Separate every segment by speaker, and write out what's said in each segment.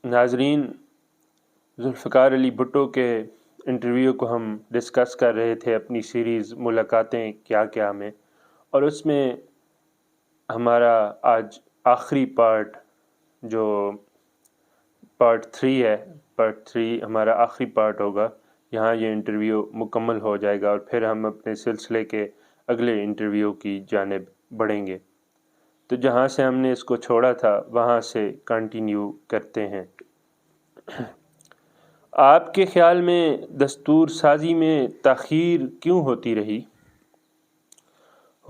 Speaker 1: ناظرین، ذوالفقار علی بھٹو کے انٹرویو کو ہم ڈسکس کر رہے تھے اپنی سیریز ملاقاتیں کیا کیا میں، اور اس میں ہمارا آج آخری پارٹ جو پارٹ 3 ہے، پارٹ 3 ہمارا آخری پارٹ ہوگا۔ یہاں یہ انٹرویو مکمل ہو جائے گا اور پھر ہم اپنے سلسلے کے اگلے انٹرویو کی جانب بڑھیں گے۔ تو جہاں سے ہم نے اس کو چھوڑا تھا وہاں سے کنٹینیو کرتے ہیں۔ آپ کے خیال میں دستور سازی میں تاخیر کیوں ہوتی رہی؟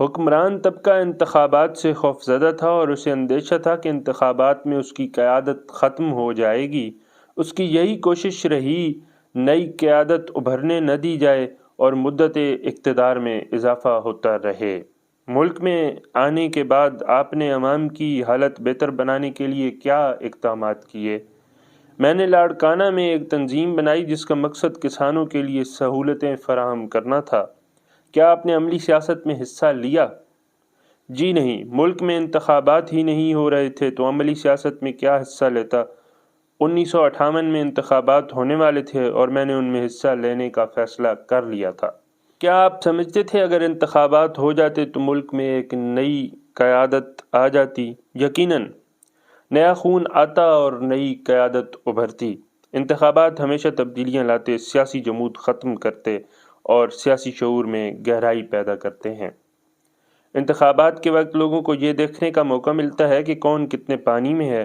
Speaker 1: حکمران طبقہ انتخابات سے خوفزدہ تھا اور اسے اندیشہ تھا کہ انتخابات میں اس کی قیادت ختم ہو جائے گی۔ اس کی یہی کوشش رہی نئی قیادت ابھرنے نہ دی جائے اور مدت اقتدار میں اضافہ ہوتا رہے۔ ملک میں آنے کے بعد آپ نے عوام کی حالت بہتر بنانے کے لیے کیا اقدامات کیے؟ میں نے لاڑکانہ میں ایک تنظیم بنائی جس کا مقصد کسانوں کے لیے سہولتیں فراہم کرنا تھا۔ کیا آپ نے عملی سیاست میں حصہ لیا؟ جی نہیں، ملک میں انتخابات ہی نہیں ہو رہے تھے تو عملی سیاست میں کیا حصہ لیتا۔ 1958 میں انتخابات ہونے والے تھے اور میں نے ان میں حصہ لینے کا فیصلہ کر لیا تھا۔ کیا آپ سمجھتے تھے اگر انتخابات ہو جاتے تو ملک میں ایک نئی قیادت آ جاتی؟ یقیناً، نیا خون آتا اور نئی قیادت ابھرتی۔ انتخابات ہمیشہ تبدیلیاں لاتے، سیاسی جمود ختم کرتے اور سیاسی شعور میں گہرائی پیدا کرتے ہیں۔ انتخابات کے وقت لوگوں کو یہ دیکھنے کا موقع ملتا ہے کہ کون کتنے پانی میں ہے۔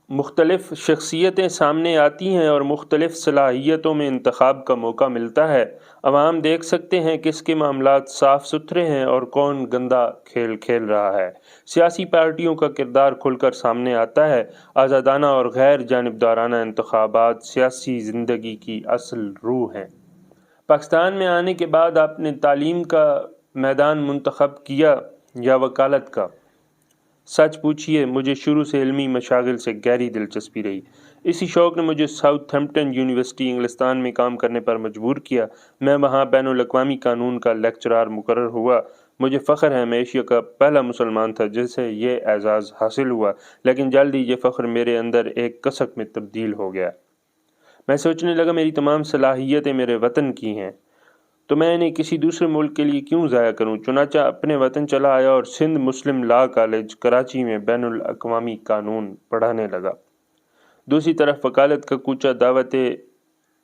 Speaker 1: مختلف شخصیتیں سامنے آتی ہیں اور مختلف صلاحیتوں میں انتخاب کا موقع ملتا ہے۔ عوام دیکھ سکتے ہیں کس کے معاملات صاف ستھرے ہیں اور کون گندا کھیل کھیل رہا ہے۔ سیاسی پارٹیوں کا کردار کھل کر سامنے آتا ہے۔ آزادانہ اور غیر جانبدارانہ انتخابات سیاسی زندگی کی اصل روح ہیں۔ پاکستان میں آنے کے بعد آپ نے تعلیم کا میدان منتخب کیا یا وکالت کا؟ سچ پوچھیے، مجھے شروع سے علمی مشاغل سے گہری دلچسپی رہی۔ اسی شوق نے مجھے ساؤتھ ہیمپٹن یونیورسٹی انگلستان میں کام کرنے پر مجبور کیا۔ میں وہاں بین الاقوامی قانون کا لیکچرار مقرر ہوا۔ مجھے فخر ہے میں ایشیا کا پہلا مسلمان تھا جسے یہ اعزاز حاصل ہوا، لیکن جلد ہی یہ فخر میرے اندر ایک کسک میں تبدیل ہو گیا۔ میں سوچنے لگا میری تمام صلاحیتیں میرے وطن کی ہیں تو میں انہیں کسی دوسرے ملک کے لیے کیوں ضائع کروں؟ چنانچہ اپنے وطن چلا آیا اور سندھ مسلم لاء کالج کراچی میں بین الاقوامی قانون پڑھانے لگا۔ دوسری طرف وکالت کا کوچہ دعوت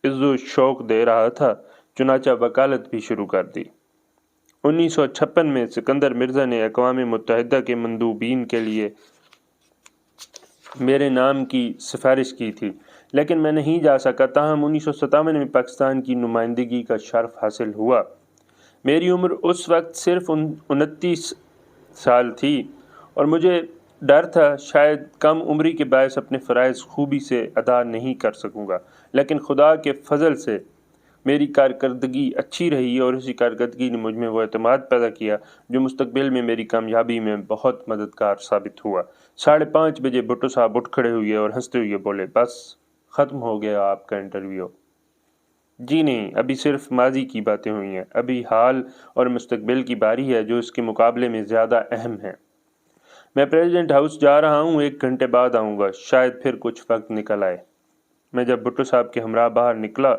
Speaker 1: عز و شوق دے رہا تھا، چنانچہ وکالت بھی شروع کر دی۔ 1956 میں سکندر مرزا نے اقوام متحدہ کے مندوبین کے لیے میرے نام کی سفارش کی تھی، لیکن میں نہیں جا سکا۔ تاہم 1957 میں پاکستان کی نمائندگی کا شرف حاصل ہوا۔ میری عمر اس وقت صرف 29 سال تھی اور مجھے ڈر تھا شاید کم عمری کے باعث اپنے فرائض خوبی سے ادا نہیں کر سکوں گا، لیکن خدا کے فضل سے میری کارکردگی اچھی رہی اور اسی کارکردگی نے مجھ میں وہ اعتماد پیدا کیا جو مستقبل میں میری کامیابی میں بہت مددگار ثابت ہوا۔ 5:30 بجے بھٹو صاحب اٹھ کھڑے ہوئے اور ہنستے ہوئے بولے، بس ختم ہو گیا آپ کا انٹرویو؟ جی نہیں، ابھی صرف ماضی کی باتیں ہوئی ہیں، ابھی حال اور مستقبل کی باری ہے جو اس کے مقابلے میں زیادہ اہم ہے۔ میں پریزیڈنٹ ہاؤس جا رہا ہوں، 1 گھنٹے بعد آؤں گا، شاید پھر کچھ وقت نکل آئے۔ میں جب بھٹو صاحب کے ہمراہ باہر نکلا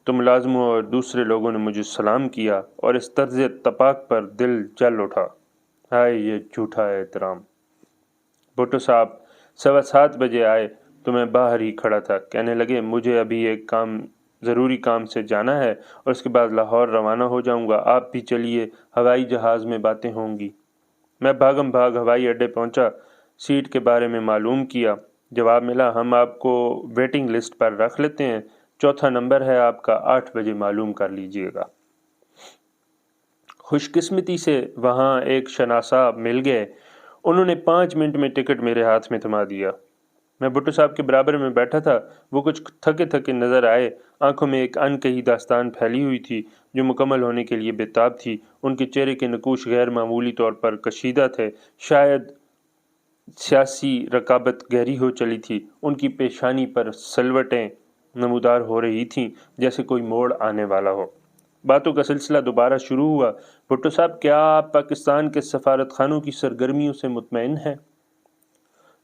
Speaker 1: تو ملازموں اور دوسرے لوگوں نے مجھے سلام کیا اور اس طرز اتفاق پر دل جل اٹھا۔ ہائے یہ جھوٹا احترام! بھٹو صاحب 7:15 بجے آئے تو میں باہر ہی کھڑا تھا۔ کہنے لگے مجھے ابھی ایک ضروری کام سے جانا ہے اور اس کے بعد لاہور روانہ ہو جاؤں گا، آپ بھی چلیے، ہوائی جہاز میں باتیں ہوں گی۔ میں بھاگم بھاگ ہوائی اڈے پہنچا، سیٹ کے بارے میں معلوم کیا۔ جواب ملا، ہم آپ کو ویٹنگ لسٹ پر رکھ لیتے ہیں، 4تھا نمبر ہے آپ کا، 8 بجے معلوم کر لیجئے گا۔ خوش قسمتی سے وہاں ایک شناسا مل گئے، انہوں نے 5 منٹ میں ٹکٹ میرے ہاتھ میں تھما دیا۔ میں بھٹو صاحب کے برابر میں بیٹھا تھا، وہ کچھ تھکے تھکے نظر آئے، آنکھوں میں ایک ان کہی داستان پھیلی ہوئی تھی جو مکمل ہونے کے لیے بےتاب تھی۔ ان کے چہرے کے نقوش غیر معمولی طور پر کشیدہ تھے، شاید سیاسی رکابت گہری ہو چلی تھی۔ ان کی پیشانی پر سلوٹیں نمودار ہو رہی تھیں جیسے کوئی موڑ آنے والا ہو۔ باتوں کا سلسلہ دوبارہ شروع ہوا۔ بھٹو صاحب، کیا آپ پاکستان کے سفارت خانوں کی سرگرمیوں سے مطمئن ہیں؟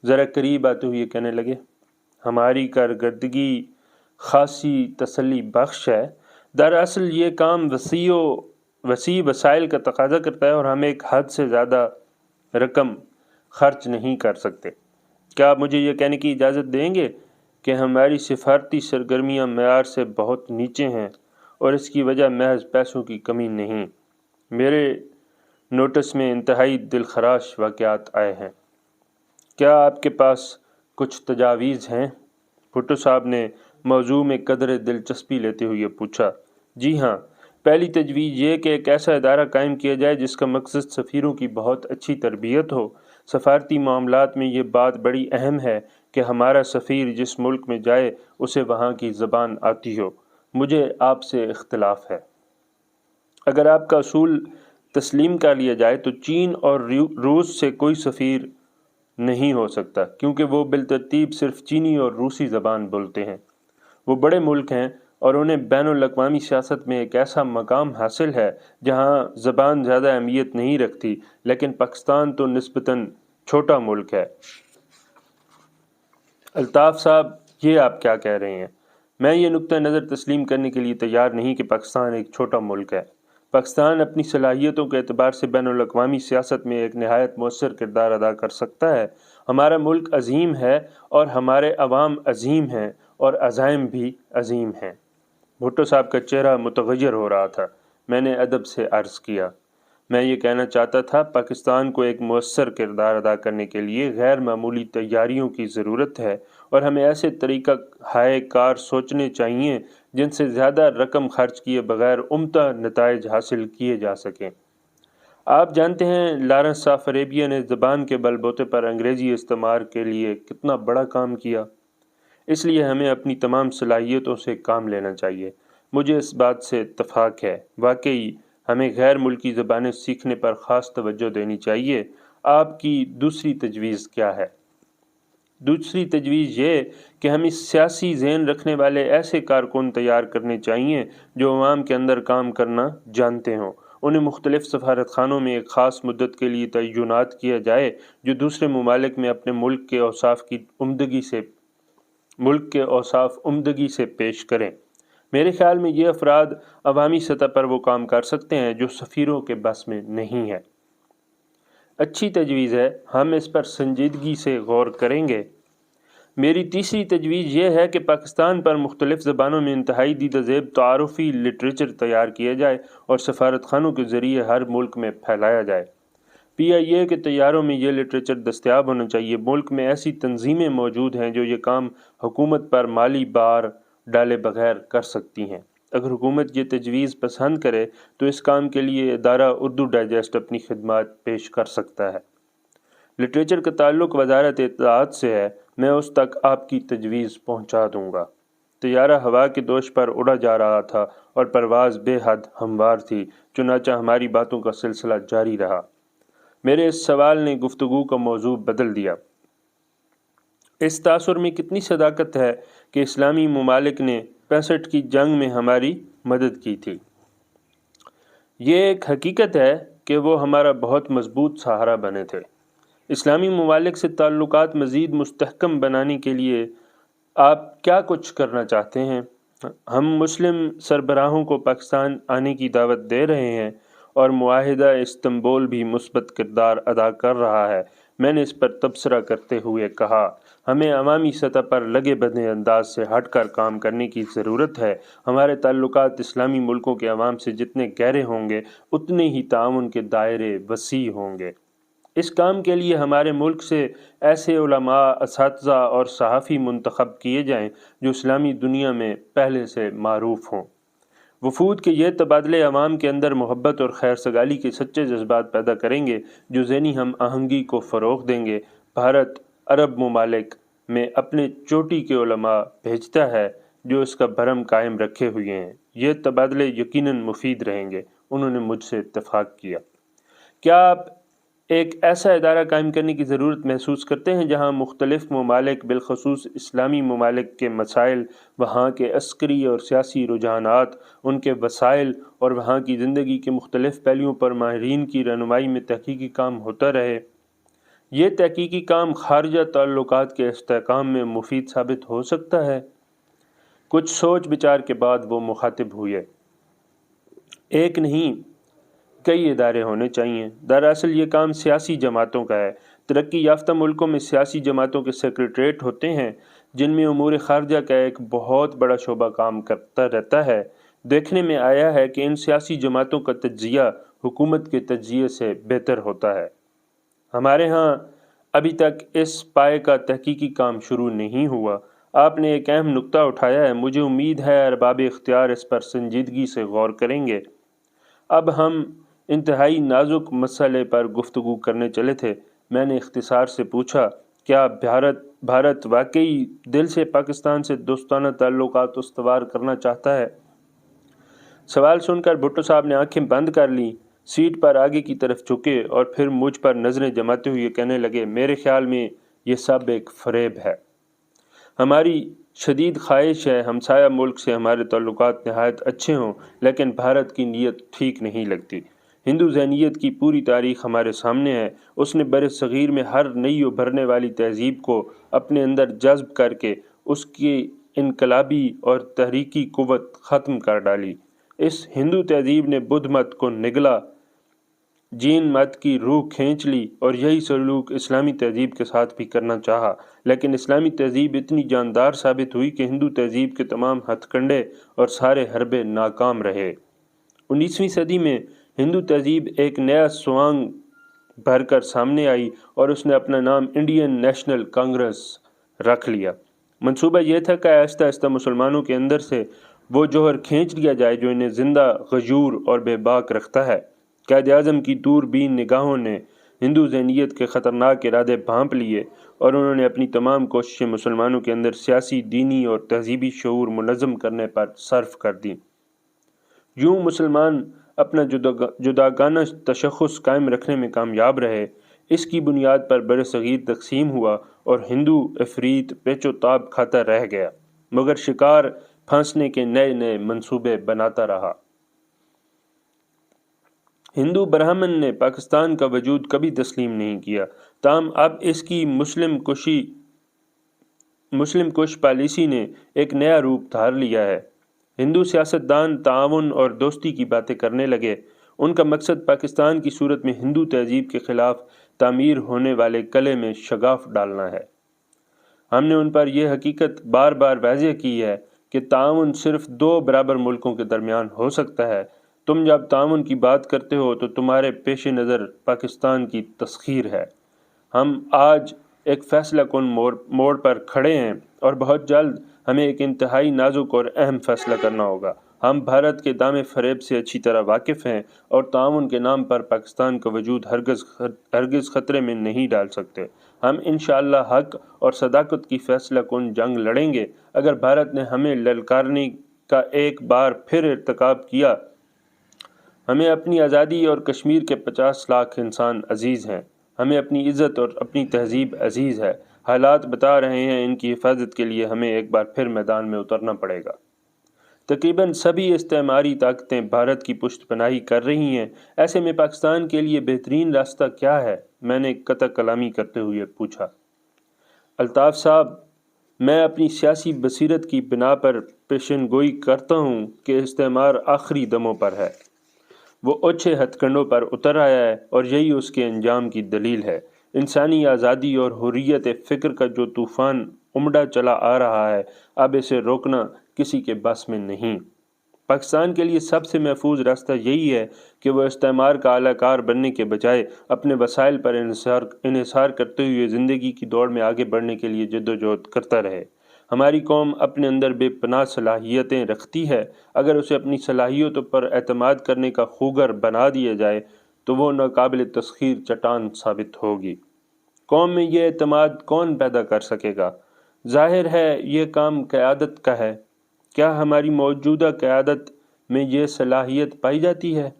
Speaker 1: ذرا قریب آتے ہوئے کہنے لگے، ہماری کارکردگی خاصی تسلی بخش ہے۔ دراصل یہ کام وسیع وسائل کا تقاضا کرتا ہے اور ہم ایک حد سے زیادہ رقم خرچ نہیں کر سکتے۔ کیا آپ مجھے یہ کہنے کی اجازت دیں گے کہ ہماری سفارتی سرگرمیاں معیار سے بہت نیچے ہیں اور اس کی وجہ محض پیسوں کی کمی نہیں؟ میرے نوٹس میں انتہائی دلخراش واقعات آئے ہیں۔ کیا آپ کے پاس کچھ تجاویز ہیں؟ بھٹو صاحب نے موضوع میں قدر دلچسپی لیتے ہوئے پوچھا۔ جی ہاں، پہلی تجویز یہ کہ ایک ایسا ادارہ قائم کیا جائے جس کا مقصد سفیروں کی بہت اچھی تربیت ہو۔ سفارتی معاملات میں یہ بات بڑی اہم ہے کہ ہمارا سفیر جس ملک میں جائے اسے وہاں کی زبان آتی ہو۔ مجھے آپ سے اختلاف ہے۔ اگر آپ کا اصول تسلیم کر لیا جائے تو چین اور روس سے کوئی سفیر نہیں ہو سکتا، کیونکہ وہ بالترتیب صرف چینی اور روسی زبان بولتے ہیں۔ وہ بڑے ملک ہیں اور انہیں بین الاقوامی سیاست میں ایک ایسا مقام حاصل ہے جہاں زبان زیادہ اہمیت نہیں رکھتی، لیکن پاکستان تو نسبتاً چھوٹا ملک ہے۔ الطاف صاحب، یہ آپ کیا کہہ رہے ہیں؟ میں یہ نقطہ نظر تسلیم کرنے کے لیے تیار نہیں کہ پاکستان ایک چھوٹا ملک ہے۔ پاکستان اپنی صلاحیتوں کے اعتبار سے بین الاقوامی سیاست میں ایک نہایت مؤثر کردار ادا کر سکتا ہے۔ ہمارا ملک عظیم ہے اور ہمارے عوام عظیم ہیں اور عزائم بھی عظیم ہیں۔ بھٹو صاحب کا چہرہ متغیر ہو رہا تھا۔ میں نے ادب سے عرض کیا، میں یہ کہنا چاہتا تھا پاکستان کو ایک مؤثر کردار ادا کرنے کے لیے غیر معمولی تیاریوں کی ضرورت ہے اور ہمیں ایسے طریقہ ہائے کار سوچنے چاہیے جن سے زیادہ رقم خرچ کیے بغیر عمدہ نتائج حاصل کیے جا سکیں۔ آپ جانتے ہیں لارنس آف اریبیا نے زبان کے بل بوتے پر انگریزی استعمار کے لیے کتنا بڑا کام کیا۔ اس لیے ہمیں اپنی تمام صلاحیتوں سے کام لینا چاہیے۔ مجھے اس بات سے اتفاق ہے۔ واقعی ہمیں غیر ملکی زبانیں سیکھنے پر خاص توجہ دینی چاہیے۔ آپ کی دوسری تجویز کیا ہے؟ دوسری تجویز یہ کہ ہمیں سیاسی ذہن رکھنے والے ایسے کارکن تیار کرنے چاہیے جو عوام کے اندر کام کرنا جانتے ہوں۔ انہیں مختلف سفارت خانوں میں ایک خاص مدت کے لیے تعینات کیا جائے جو دوسرے ممالک میں اپنے ملک کے اوصاف عمدگی سے پیش کریں۔ میرے خیال میں یہ افراد عوامی سطح پر وہ کام کر سکتے ہیں جو سفیروں کے بس میں نہیں ہے۔ اچھی تجویز ہے، ہم اس پر سنجیدگی سے غور کریں گے۔ میری تیسری تجویز یہ ہے کہ پاکستان پر مختلف زبانوں میں انتہائی دیدہ ذیل تعارفی لٹریچر تیار کیا جائے اور سفارت خانوں کے ذریعے ہر ملک میں پھیلایا جائے۔ PIA کے طیاروں میں یہ لٹریچر دستیاب ہونا چاہیے۔ ملک میں ایسی تنظیمیں موجود ہیں جو یہ کام حکومت پر مالی بار ڈالے بغیر کر سکتی ہیں۔ اگر حکومت یہ تجویز پسند کرے تو اس کام کے لیے ادارہ اردو ڈائجسٹ اپنی خدمات پیش کر سکتا ہے۔ لٹریچر کا تعلق وزارت اطلاعات سے ہے، میں اس تک آپ کی تجویز پہنچا دوں گا۔ طیارہ ہوا کے دوش پر اڑا جا رہا تھا اور پرواز بے حد ہموار تھی، چنانچہ ہماری باتوں کا سلسلہ جاری رہا۔ میرے اس سوال نے گفتگو کا موضوع بدل دیا۔ اس تاثر میں کتنی صداقت ہے کہ اسلامی ممالک نے 65 کی جنگ میں ہماری مدد کی تھی۔ یہ ایک حقیقت ہے کہ وہ ہمارا بہت مضبوط سہارا بنے تھے۔ اسلامی ممالک سے تعلقات مزید مستحکم بنانے کے لیے آپ کیا کچھ کرنا چاہتے ہیں؟ ہم مسلم سربراہوں کو پاکستان آنے کی دعوت دے رہے ہیں اور معاہدہ استنبول بھی مثبت کردار ادا کر رہا ہے۔ میں نے اس پر تبصرہ کرتے ہوئے کہا، ہمیں عوامی سطح پر لگے بدھے انداز سے ہٹ کر کام کرنے کی ضرورت ہے۔ ہمارے تعلقات اسلامی ملکوں کے عوام سے جتنے گہرے ہوں گے اتنے ہی تعاون کے دائرے وسیع ہوں گے۔ اس کام کے لیے ہمارے ملک سے ایسے علماء، اساتذہ اور صحافی منتخب کیے جائیں جو اسلامی دنیا میں پہلے سے معروف ہوں۔ وفود کے یہ تبادلے عوام کے اندر محبت اور خیر سگالی کے سچے جذبات پیدا کریں گے جو ذہنی ہم آہنگی کو فروغ دیں گے۔ بھارت عرب ممالک میں اپنے چوٹی کے علماء بھیجتا ہے جو اس کا بھرم قائم رکھے ہوئے ہیں۔ یہ تبادلے یقیناً مفید رہیں گے۔ انہوں نے مجھ سے اتفاق کیا۔ کیا آپ ایک ایسا ادارہ قائم کرنے کی ضرورت محسوس کرتے ہیں جہاں مختلف ممالک بالخصوص اسلامی ممالک کے مسائل، وہاں کے عسکری اور سیاسی رجحانات، ان کے وسائل اور وہاں کی زندگی کے مختلف پہلوؤں پر ماہرین کی رہنمائی میں تحقیقی کام ہوتا رہے؟ یہ تحقیقی کام خارجہ تعلقات کے استحکام میں مفید ثابت ہو سکتا ہے؟ کچھ سوچ بچار کے بعد وہ مخاطب ہوئے۔ ایک نہیں، کئی ادارے ہونے چاہیے۔ دراصل یہ کام سیاسی جماعتوں کا ہے۔ ترقی یافتہ ملکوں میں سیاسی جماعتوں کے سیکریٹریٹ ہوتے ہیں جن میں امور خارجہ کا ایک بہت بڑا شعبہ کام کرتا رہتا ہے۔ دیکھنے میں آیا ہے کہ ان سیاسی جماعتوں کا تجزیہ حکومت کے تجزیے سے بہتر ہوتا ہے۔ ہمارے ہاں ابھی تک اس پائے کا تحقیقی کام شروع نہیں ہوا۔ آپ نے ایک اہم نکتہ اٹھایا ہے، مجھے امید ہے ارباب اختیار اس پر سنجیدگی سے غور کریں گے۔ اب ہم انتہائی نازک مسئلے پر گفتگو کرنے چلے تھے۔ میں نے اختصار سے پوچھا، کیا بھارت واقعی دل سے پاکستان سے دوستانہ تعلقات استوار کرنا چاہتا ہے؟ سوال سن کر بھٹو صاحب نے آنکھیں بند کر لیں، سیٹ پر آگے کی طرف جھکے اور پھر مجھ پر نظریں جماتے ہوئے کہنے لگے، میرے خیال میں یہ سب ایک فریب ہے۔ ہماری شدید خواہش ہے ہمسایہ ملک سے ہمارے تعلقات نہایت اچھے ہوں، لیکن بھارت کی نیت ٹھیک نہیں لگتی۔ ہندو ذہنیت کی پوری تاریخ ہمارے سامنے ہے۔ اس نے بر صغیر میں ہر نئی ابھرنے والی تہذیب کو اپنے اندر جذب کر کے اس کی انقلابی اور تحریکی قوت ختم کر ڈالی۔ اس ہندو تہذیب نے بدھ مت کو نگلا، جین مت کی روح کھینچ لی، اور یہی سلوک اسلامی تہذیب کے ساتھ بھی کرنا چاہا، لیکن اسلامی تہذیب اتنی جاندار ثابت ہوئی کہ ہندو تہذیب کے تمام ہتھ کنڈے اور سارے حربے ناکام رہے۔ 19ویں صدی میں ہندو تہذیب ایک نیا سوانگ بھر کر سامنے آئی اور اس نے اپنا نام انڈین نیشنل کانگریس رکھ لیا۔ منصوبہ یہ تھا کہ آہستہ آہستہ مسلمانوں کے اندر سے وہ جوہر کھینچ لیا جائے جو انہیں زندہ، غیور اور بے باک رکھتا ہے۔ قائد اعظم کی دور بین نگاہوں نے ہندو ذہنیت کے خطرناک ارادے بھانپ لیے اور انہوں نے اپنی تمام کوششیں مسلمانوں کے اندر سیاسی، دینی اور تہذیبی شعور منظم کرنے پر صرف کر دیں۔ یوں مسلمان اپنا جداگانہ تشخص قائم رکھنے میں کامیاب رہے۔ اس کی بنیاد پر بر صغیر تقسیم ہوا اور ہندو عفریت پیچ و تاب کھاتا رہ گیا، مگر شکار پھانسنے کے نئے نئے منصوبے بناتا رہا۔ ہندو برہمن نے پاکستان کا وجود کبھی تسلیم نہیں کیا، تاہم اب اس کی مسلم کش پالیسی نے ایک نیا روپ دھار لیا ہے۔ ہندو سیاستدان تعاون اور دوستی کی باتیں کرنے لگے۔ ان کا مقصد پاکستان کی صورت میں ہندو تہذیب کے خلاف تعمیر ہونے والے قلعے میں شگاف ڈالنا ہے۔ ہم نے ان پر یہ حقیقت بار بار واضح کی ہے کہ تعاون صرف دو برابر ملکوں کے درمیان ہو سکتا ہے۔ تم جب تعاون کی بات کرتے ہو تو تمہارے پیش نظر پاکستان کی تسخیر ہے۔ ہم آج ایک فیصلہ کن موڑ پر کھڑے ہیں اور بہت جلد ہمیں ایک انتہائی نازک اور اہم فیصلہ کرنا ہوگا۔ ہم بھارت کے دام فریب سے اچھی طرح واقف ہیں اور تعاون کے نام پر پاکستان کا وجود ہرگز خطرے میں نہیں ڈال سکتے۔ ہم انشاءاللہ حق اور صداقت کی فیصلہ کن جنگ لڑیں گے۔ اگر بھارت نے ہمیں للکارنے کا ایک بار پھر ارتکاب کیا، ہمیں اپنی آزادی اور کشمیر کے 50 لاکھ انسان عزیز ہیں، ہمیں اپنی عزت اور اپنی تہذیب عزیز ہے۔ حالات بتا رہے ہیں ان کی حفاظت کے لیے ہمیں ایک بار پھر میدان میں اترنا پڑے گا۔ تقریباً سبھی استعماری طاقتیں بھارت کی پشت پناہی کر رہی ہیں، ایسے میں پاکستان کے لیے بہترین راستہ کیا ہے؟ میں نے قطع کلامی کرتے ہوئے پوچھا۔ الطاف صاحب، میں اپنی سیاسی بصیرت کی بنا پر پیشن گوئی کرتا ہوں کہ استعمار آخری دموں پر ہے، وہ اونچے ہتھ کنڈوں پر اتر آیا ہے اور یہی اس کے انجام کی دلیل ہے۔ انسانی آزادی اور حریت فکر کا جو طوفان امڈا چلا آ رہا ہے، اب اسے روکنا کسی کے بس میں نہیں۔ پاکستان کے لیے سب سے محفوظ راستہ یہی ہے کہ وہ استعمار کا اعلی کار بننے کے بجائے اپنے وسائل پر انحصار کرتے ہوئے زندگی کی دوڑ میں آگے بڑھنے کے لیے جدوجہد کرتا رہے۔ ہماری قوم اپنے اندر بے پناہ صلاحیتیں رکھتی ہے، اگر اسے اپنی صلاحیتوں پر اعتماد کرنے کا خوگر بنا دیا جائے تو وہ ناقابل تسخیر چٹان ثابت ہوگی۔ قوم میں یہ اعتماد کون پیدا کر سکے گا؟ ظاہر ہے یہ کام قیادت کا ہے۔ کیا ہماری موجودہ قیادت میں یہ صلاحیت پائی جاتی ہے؟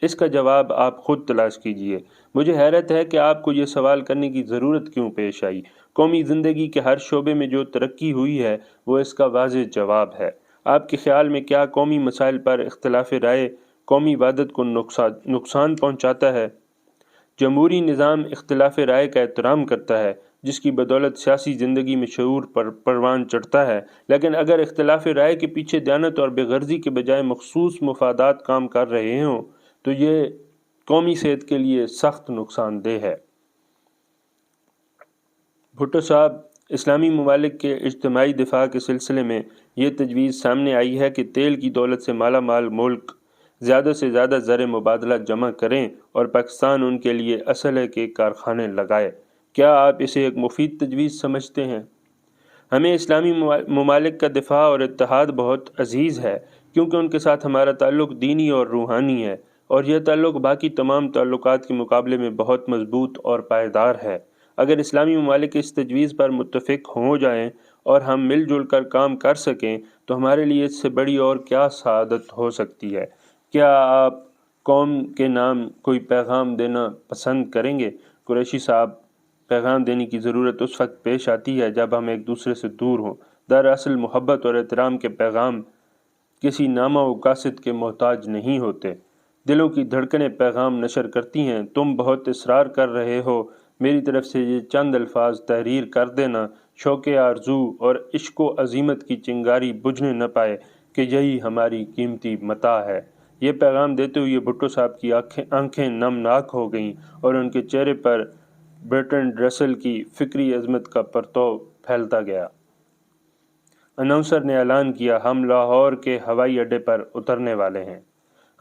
Speaker 1: اس کا جواب آپ خود تلاش کیجئے۔ مجھے حیرت ہے کہ آپ کو یہ سوال کرنے کی ضرورت کیوں پیش آئی۔ قومی زندگی کے ہر شعبے میں جو ترقی ہوئی ہے وہ اس کا واضح جواب ہے۔ آپ کے خیال میں کیا قومی مسائل پر اختلاف رائے قومی وحدت کو نقصان پہنچاتا ہے؟ جمہوری نظام اختلاف رائے کا احترام کرتا ہے، جس کی بدولت سیاسی زندگی میں شعور پر پروان چڑھتا ہے، لیکن اگر اختلاف رائے کے پیچھے دیانت اور بے غرضی کے بجائے مخصوص مفادات کام کر رہے ہوں تو یہ قومی صحت کے لیے سخت نقصان دہ ہے۔ بھٹو صاحب، اسلامی ممالک کے اجتماعی دفاع کے سلسلے میں یہ تجویز سامنے آئی ہے کہ تیل کی دولت سے مالا مال ملک زیادہ سے زیادہ زر مبادلہ جمع کریں اور پاکستان ان کے لیے اسلحے کے کارخانے لگائے۔ کیا آپ اسے ایک مفید تجویز سمجھتے ہیں؟ ہمیں اسلامی ممالک کا دفاع اور اتحاد بہت عزیز ہے، کیونکہ ان کے ساتھ ہمارا تعلق دینی اور روحانی ہے، اور یہ تعلق باقی تمام تعلقات کے مقابلے میں بہت مضبوط اور پائیدار ہے۔ اگر اسلامی ممالک اس تجویز پر متفق ہو جائیں اور ہم مل جل کر کام کر سکیں تو ہمارے لیے اس سے بڑی اور کیا سعادت ہو سکتی ہے۔ کیا آپ قوم کے نام کوئی پیغام دینا پسند کریں گے؟ قریشی صاحب، پیغام دینے کی ضرورت اس وقت پیش آتی ہے جب ہم ایک دوسرے سے دور ہوں۔ دراصل محبت اور احترام کے پیغام کسی نامہ و قاصد کے محتاج نہیں ہوتے، دلوں کی دھڑکنیں پیغام نشر کرتی ہیں۔ تم بہت اصرار کر رہے ہو، میری طرف سے یہ چند الفاظ تحریر کر دینا، شوق آرزو اور عشق و عزیمت کی چنگاری بجھنے نہ پائے کہ یہی ہماری قیمتی متاع ہے۔ یہ پیغام دیتے ہوئے بھٹو صاحب کی آنکھیں نمناک ہو گئیں اور ان کے چہرے پر برٹرنڈ رسل کی فکری عظمت کا پرتو پھیلتا گیا۔ اناؤنسر نے اعلان کیا، ہم لاہور کے ہوائی اڈے پر اترنے والے ہیں۔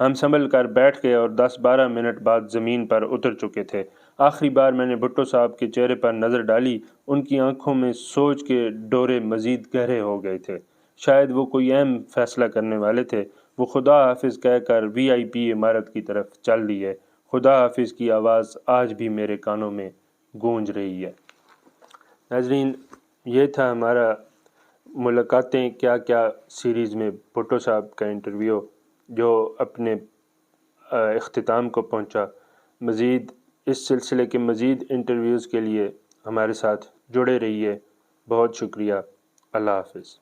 Speaker 1: ہم سنبھل کر بیٹھ گئے اور 10-12 منٹ بعد زمین پر اتر چکے تھے۔ آخری بار میں نے بھٹو صاحب کے چہرے پر نظر ڈالی، ان کی آنکھوں میں سوچ کے ڈورے مزید گہرے ہو گئے تھے۔ شاید وہ کوئی اہم فیصلہ کرنے والے تھے۔ وہ خدا حافظ کہہ کر VIP عمارت کی طرف چل لیے۔ خدا حافظ کی آواز آج بھی میرے کانوں میں گونج رہی ہے۔ ناظرین، یہ تھا ہمارا ملاقاتیں کیا کیا سیریز میں بھٹو صاحب کا انٹرویو، جو اپنے اختتام کو پہنچا۔ مزید اس سلسلے کے مزید انٹرویوز کے لیے ہمارے ساتھ جڑے رہیے۔ بہت شکریہ۔ اللہ حافظ۔